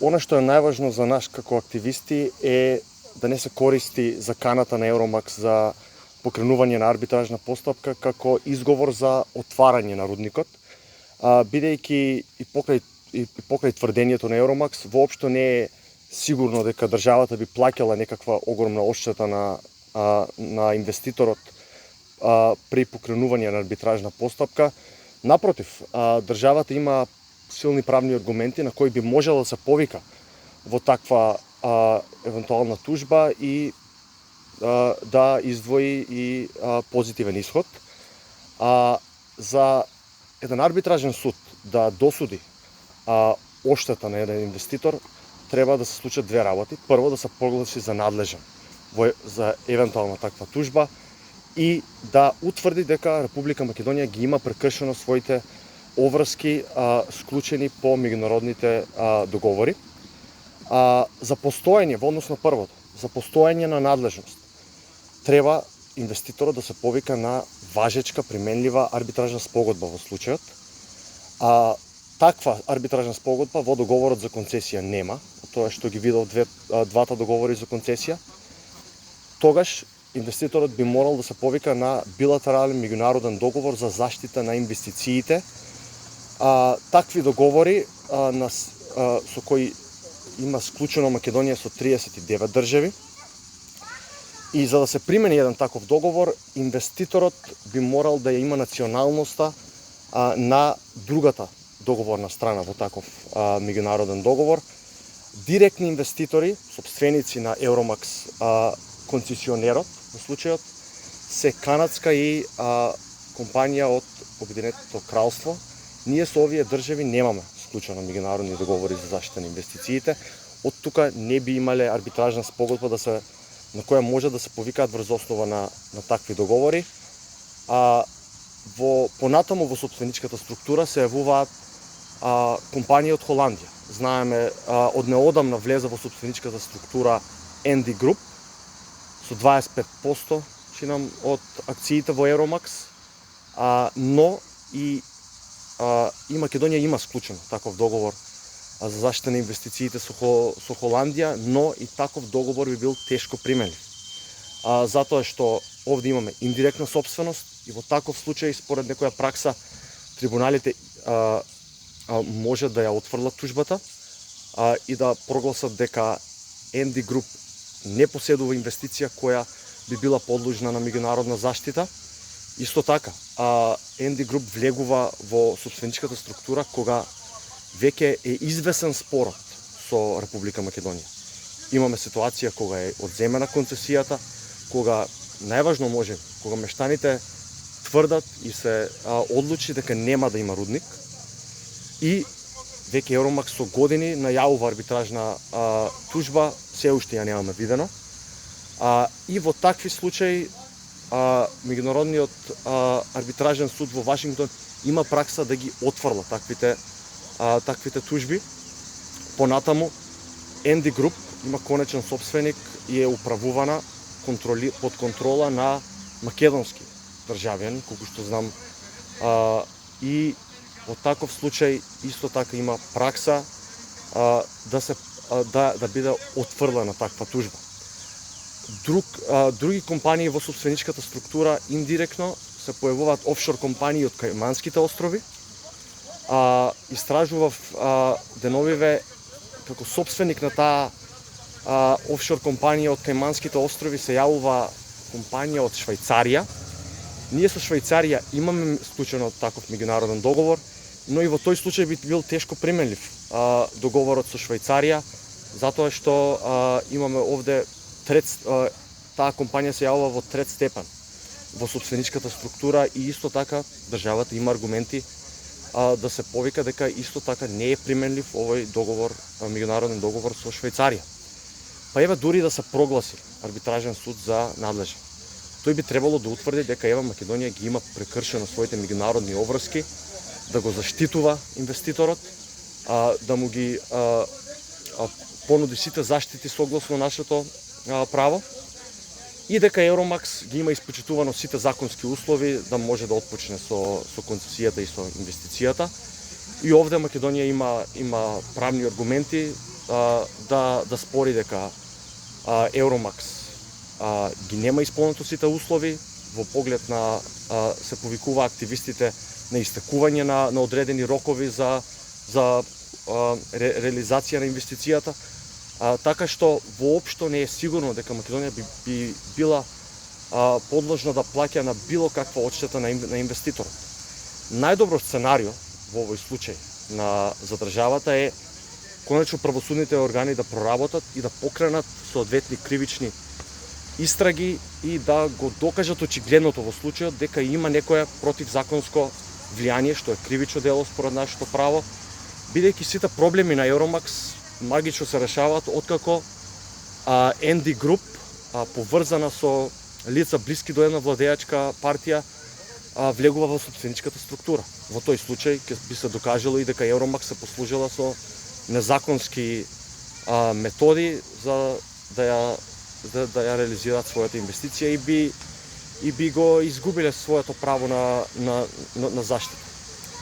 Оно што е најважно за нас како активисти е да не се користи заканата на Евромакс за покренување на арбитражна постапка како изговор за отварање на рудникот, бидејќи и покрај тврдењето на Евромакс воопшто не е сигурно дека државата би плаќала некаква огромна одштета на инвеститорот при покренување на арбитражна постапка. Напротив, државата има силни правни аргументи на кои би можело да се повика во таква евентуална тужба и да издвои и позитивен исход. За еден арбитражен суд да досуди одштета на еден инвеститор треба да се случат две работи. Прво, да се прогласи за надлежен за евентуална таква тужба и да утврди дека Република Македонија ги има прекршено своите обврски склучени по меѓународните договори. За постоење, во однос на првото, за постоење на надлежност, треба инвеститорот да се повика на важечка, применлива арбитражна спогодба во случајот. Таква арбитражна спогодба во договорот за концесија нема, тоа што ги видов двата договори за концесија. Тогаш инвеститорот би морал да се повика на билатерален меѓународен договор за заштита на инвестициите. Такви договори со кои има склучено Македонија со 39 држави. И за да се примени еден таков договор, инвеститорот би морал да ја има националноста на другата договорна страна во таков меѓународен договор. Директни инвеститори, сопственици на Евромакс, концесионерот во случајот, се канадска и компанија од Обединетото кралство. Ние со овие држави немаме склучено меѓународни договори за заштита на инвестициите. Од тука не би имале арбитражна спогодба на која може да се повикаат врз основа на такви договори. Понатаму во сопственичката структура се јавуваат компании од Холандија. Знаеме, од неодамна влезе во сопственичката структура ND Group со 25% чинам од акциите во Евромакс, но и Македонија има склучен таков договор за заштита на инвестициите со Холандија, но и таков договор би бил тешко применлив. Затоа што овде имаме индиректна собственост и во таков случај, според некоја пракса, трибуналите може да ја отфрлат тужбата и да прогласат дека ND Group не поседува инвестиција која би била подложна на меѓународна заштита. Исто така, ND Group влегува во сопственичката структура кога веќе е извесен спорот со Република Македонија. Имаме ситуација кога е одземена концесијата, кога најважно може, кога мештаните тврдат и се одлучи дека нема да има рудник и веќе Евромакс со години најавува арбитражна тужба, се уште ја немаме видено. И во такви случаи меѓународниот арбитражен суд во Вашингтон има пракса да ги отфрла таквите тужби. Понатаму, ND Group има конечен собственик и е управувана под контрола на македонски државјани, колку што знам. И во таков случај исто така има пракса да биде отфрлена таква тужба. Други компании во сопственичката структура индиректно се појавуваат офшор компании од Кајманските острови. Истражував деновиве како собственик на таа офшор компанија од Кајманските острови се јавува компанија од Швајцарија. Ние со Швајцарија имаме склучено таков меѓународен договор, но и во тој случај би бил тешко применлив договорот со Швајцарија, затоа што имаме овде таа компанија се јавува во трет степен во сопственичката структура и исто така државата има аргументи да се повика дека исто така не е применлив овој договор, меѓународен договор со Швајцарија. Па еве дури да се прогласи арбитражен суд за надлежен. Тој би требало да утврди дека Македонија ги има прекршено своите меѓународни обврски, да го заштитува инвеститорот, да му ги понуди сите заштити согласно нашето право и дека Евромакс ги има испочитувано сите законски услови да може да отпочне со концесијата и со инвестицијата. И овде Македонија има правни аргументи да спори дека Евромакс ги нема исполнето сите услови во поглед на се повикува активистите на истекување на одредени рокови за реализација на инвестицијата, така што воопшто не е сигурно дека Македонија би била подложна да плаќа на било каква одштета на инвеститорот. Најдобро сценарио во овој случај за државата е конечно правосудните органи да проработат и да покренат соодветни кривични истраги и да го докажат очигледното во случајот дека има некое противзаконско влијание, што е кривично дело според нашето право, бидејќи сите проблеми на Евромакс магично се решаваат откако ND Group, поврзана со лица блиски до една владеачка партија, влегува во собственичката структура. Во тој случај ќе би се докажало и дека Евромакс се послужила со незаконски методи за да ја реализираат својата инвестиција и би го изгубиле своето право на заштита.